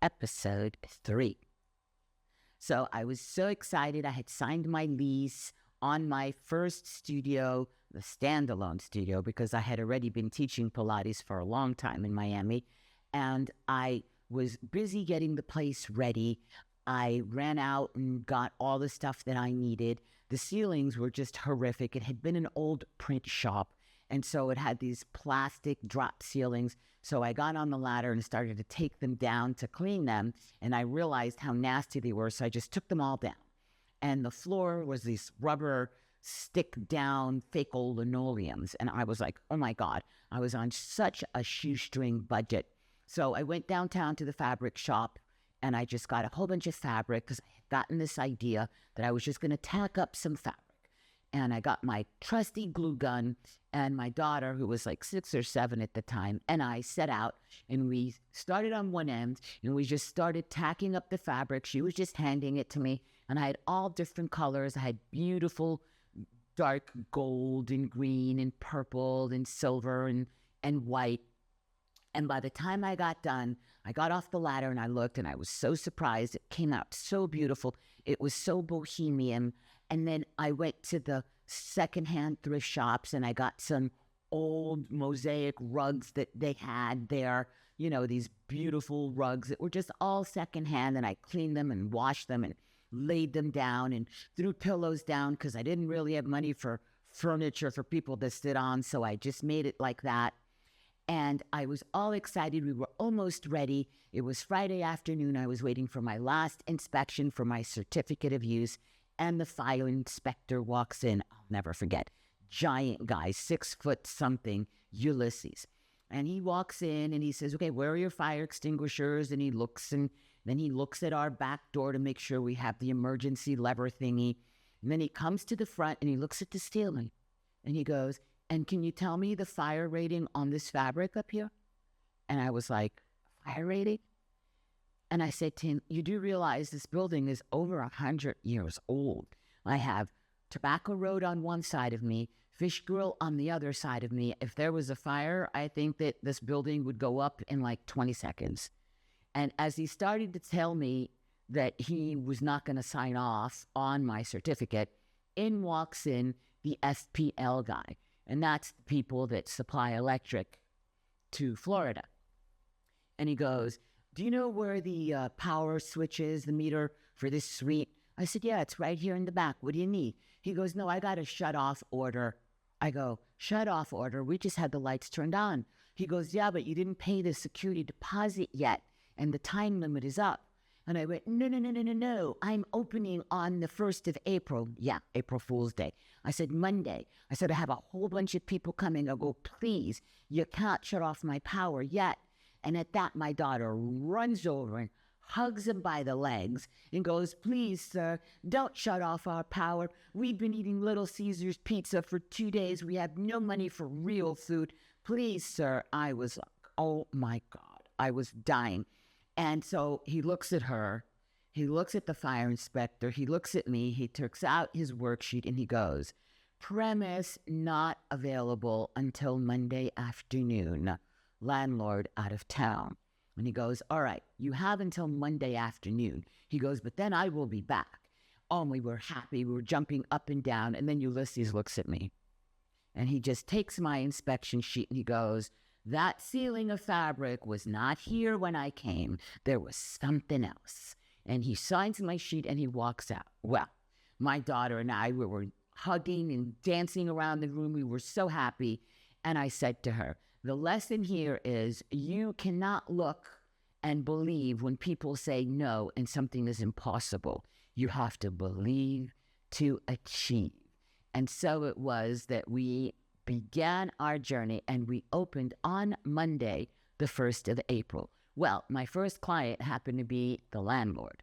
episode 3. So I was so excited. I had signed my lease on my first studio, the standalone studio, because I had already been teaching Pilates for a long time in Miami. And I was busy getting the place ready. I ran out and got all the stuff that I needed. The ceilings were just horrific. It had been an old print shop, and so it had these plastic drop ceilings. So I got on the ladder and started to take them down to clean them, and I realized how nasty they were, so I just took them all down. And the floor was these rubber stick-down fake old linoleums, and I was like, oh my God, I was on such a shoestring budget. So I went downtown to the fabric shop, and I just got a whole bunch of fabric because I had gotten this idea that I was just going to tack up some fabric. And I got my trusty glue gun, and my daughter, who was like 6 or 7 at the time, and I set out, and we started on one end, and we just started tacking up the fabric. She was just handing it to me, and I had all different colors. I had beautiful dark gold and green and purple and silver and white. And by the time I got done, I got off the ladder and I looked, and I was so surprised. It came out so beautiful. It was so bohemian. And then I went to the secondhand thrift shops, and I got some old mosaic rugs that they had there, these beautiful rugs that were just all secondhand. And I cleaned them and washed them and laid them down and threw pillows down because I didn't really have money for furniture for people to sit on. So I just made it like that. And I was all excited. We were almost ready. It was Friday afternoon. I was waiting for my last inspection for my certificate of use. And the fire inspector walks in. I'll never forget. Giant guy, 6 foot something, Ulysses. And he walks in and he says, okay, where are your fire extinguishers? And he looks, and then he looks at our back door to make sure we have the emergency lever thingy. And then he comes to the front and he looks at the ceiling and he goes, and can you tell me the fire rating on this fabric up here? And I was like, fire rating? And I said to him, you do realize this building is over 100 years old. I have Tobacco Road on one side of me, Fish Grill on the other side of me. If there was a fire, I think that this building would go up in like 20 seconds. And as he started to tell me that he was not going to sign off on my certificate, in walks in the SPL guy. And that's the people that supply electric to Florida. And he goes, do you know where the power switch is, the meter for this suite? I said, yeah, it's right here in the back. What do you need? He goes, no, I got a shut-off order. I go, shut-off order? We just had the lights turned on. He goes, yeah, but you didn't pay the security deposit yet, and the time limit is up. And I went, no. I'm opening on the 1st of April. Yeah, April Fool's Day. I said, Monday. I said, I have a whole bunch of people coming. I go, please, you can't shut off my power yet. And at that, my daughter runs over and hugs him by the legs and goes, please, sir, don't shut off our power. We've been eating Little Caesars pizza for 2 days. We have no money for real food. Please, sir. I was like, oh my God, I was dying. And so he looks at her, he looks at the fire inspector, he looks at me, he takes out his worksheet and he goes, premise not available until Monday afternoon, landlord out of town. And he goes, all right, you have until Monday afternoon. He goes, but then I will be back. Oh, and we were happy, we were jumping up and down. And then Ulysses looks at me and he just takes my inspection sheet and he goes, that ceiling of fabric was not here when I came. There was something else. And he signs my sheet and he walks out. Well, my daughter and I, we were hugging and dancing around the room. We were so happy. And I said to her, the lesson here is you cannot look and believe when people say no and something is impossible. You have to believe to achieve. And so it was that we began our journey and we opened on Monday, the 1st of April. Well, my first client happened to be the landlord.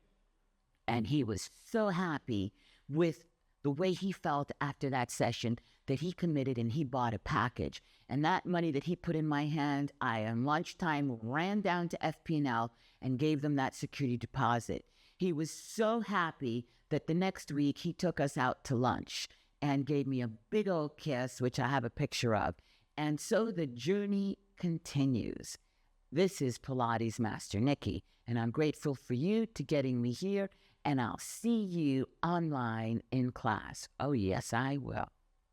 And he was so happy with the way he felt after that session that he committed and he bought a package. And that money that he put in my hand, I, on lunchtime, ran down to FP&L and gave them that security deposit. He was so happy that the next week he took us out to lunch and gave me a big old kiss, which I have a picture of. And so the journey continues. This is Pilates Master Nikki, And I'm grateful for you to getting me here. And I'll see you online in class. Oh, yes, I will.